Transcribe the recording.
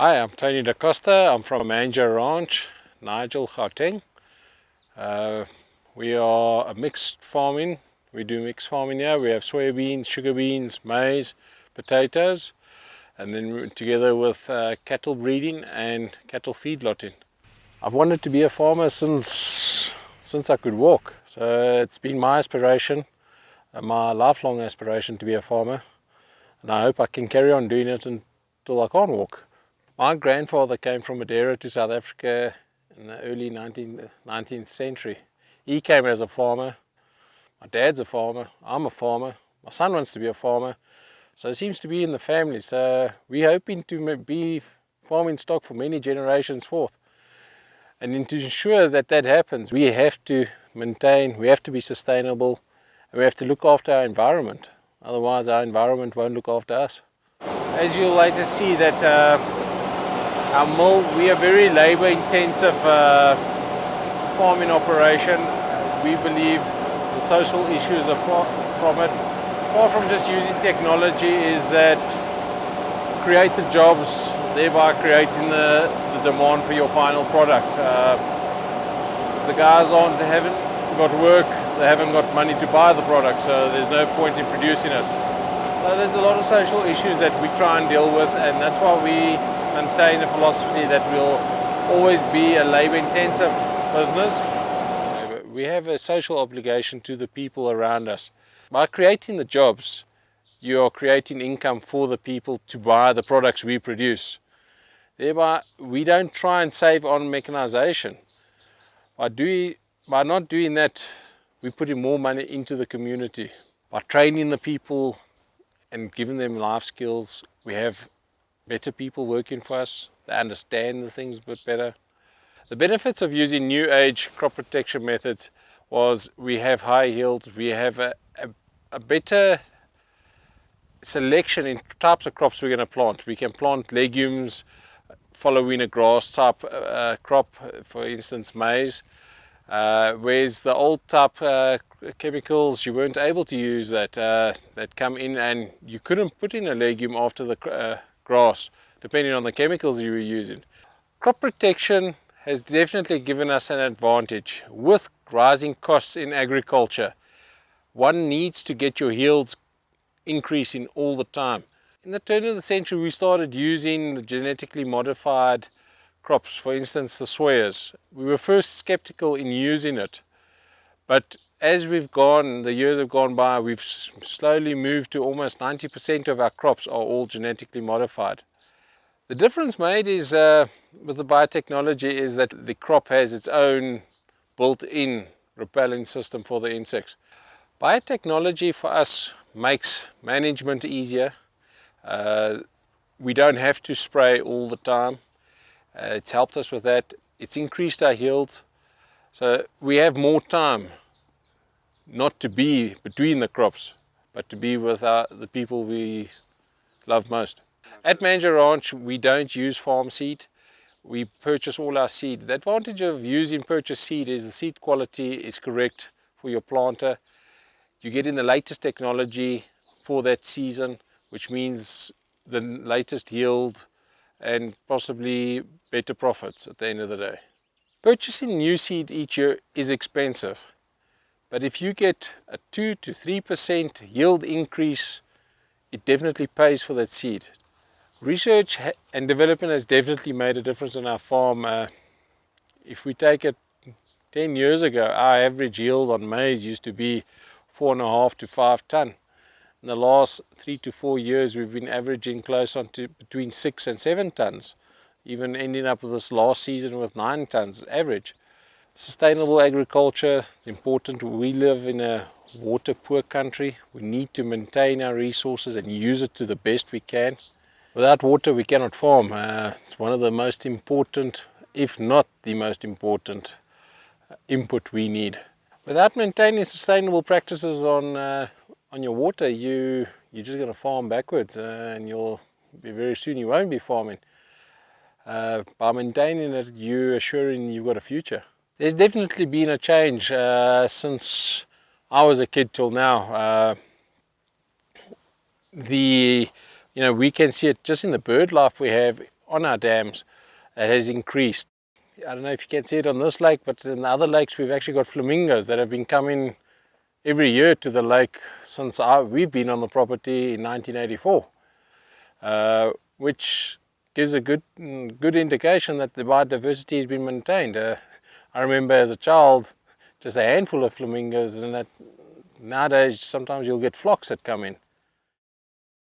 Hi, I'm Tony DaCosta. I'm from Manja Ranch, Nigel, Gauteng. We are a mixed farming. We do mixed farming here. We have soybeans, sugar beans, maize, potatoes, and then together with cattle breeding and cattle feedlotting. I've wanted to be a farmer since I could walk. So it's been my aspiration, my lifelong aspiration to be a farmer. And I hope I can carry on doing it until I can't walk. My grandfather came from Madeira to South Africa in the early 19th century. He came as a farmer. My dad's a farmer. I'm a farmer. My son wants to be a farmer. So it seems to be in the family. So we're hoping to be farming stock for many generations forth. And to ensure that that happens, we have to maintain, we have to be sustainable, and we have to look after our environment. Otherwise our environment won't look after us. As you'll later see that our mill, we are very labour intensive farming operation. We believe the social issues from it, apart from just using technology, is that create the jobs, thereby creating the demand for your final product. If the guys haven't got work, they haven't got money to buy the product, so there's no point in producing it. So there's a lot of social issues that we try and deal with, and that's why we maintain a philosophy that will always be a labour-intensive business. We have a social obligation to the people around us. By creating the jobs, you are creating income for the people to buy the products we produce. Thereby, we don't try and save on mechanisation. By not doing that, we're putting more money into the community. By training the people and giving them life skills, we have better people working for us. They understand the things a bit better. The benefits of using new age crop protection methods was we have high yields, we have a better selection in types of crops we're going to plant. We can plant legumes following a grass type crop, for instance maize, whereas the old type chemicals, you weren't able to use that come in, and you couldn't put in a legume after the grass, depending on the chemicals you were using. Crop protection has definitely given us an advantage. With rising costs in agriculture, one needs to get your yields increasing all the time. In the turn of the century, we started using the genetically modified crops, for instance the soyas. We were first skeptical in using it, but as the years have gone by, we've slowly moved to almost 90% of our crops are all genetically modified. The difference made is with the biotechnology is that the crop has its own built-in repelling system for the insects. Biotechnology for us makes management easier. We don't have to spray all the time. It's helped us with that. It's increased our yields. So we have more time not to be between the crops, but to be with the people we love most. At Manja Ranch, we don't use farm seed. We purchase all our seed. The advantage of using purchased seed is the seed quality is correct for your planter. You get in the latest technology for that season, which means the latest yield and possibly better profits at the end of the day. Purchasing new seed each year is expensive, but if you get a 2 to 3% yield increase, it definitely pays for that seed. Research and development has definitely made a difference on our farm. If we take it 10 years ago, our average yield on maize used to be 4.5 to 5 ton. In the last 3 to 4 years, we've been averaging close on to between 6 and 7 tons, even ending up with this last season with 9 tons average. Sustainable agriculture is important. We live in a water poor country. We need to maintain our resources and use it to the best we can. Without water we cannot farm. It's one of the most important, if not the most important, input we need. Without maintaining sustainable practices on your water, you're just going to farm backwards, and very soon you won't be farming. By maintaining it, you're assuring you've got a future. There's definitely been a change since I was a kid till now. We can see it just in the bird life we have on our dams, it has increased. I don't know if you can see it on this lake, but in the other lakes we've actually got flamingos that have been coming every year to the lake since we've been on the property in 1984, which gives a good indication that the biodiversity has been maintained. I remember as a child just a handful of flamingos, and that nowadays sometimes you'll get flocks that come in.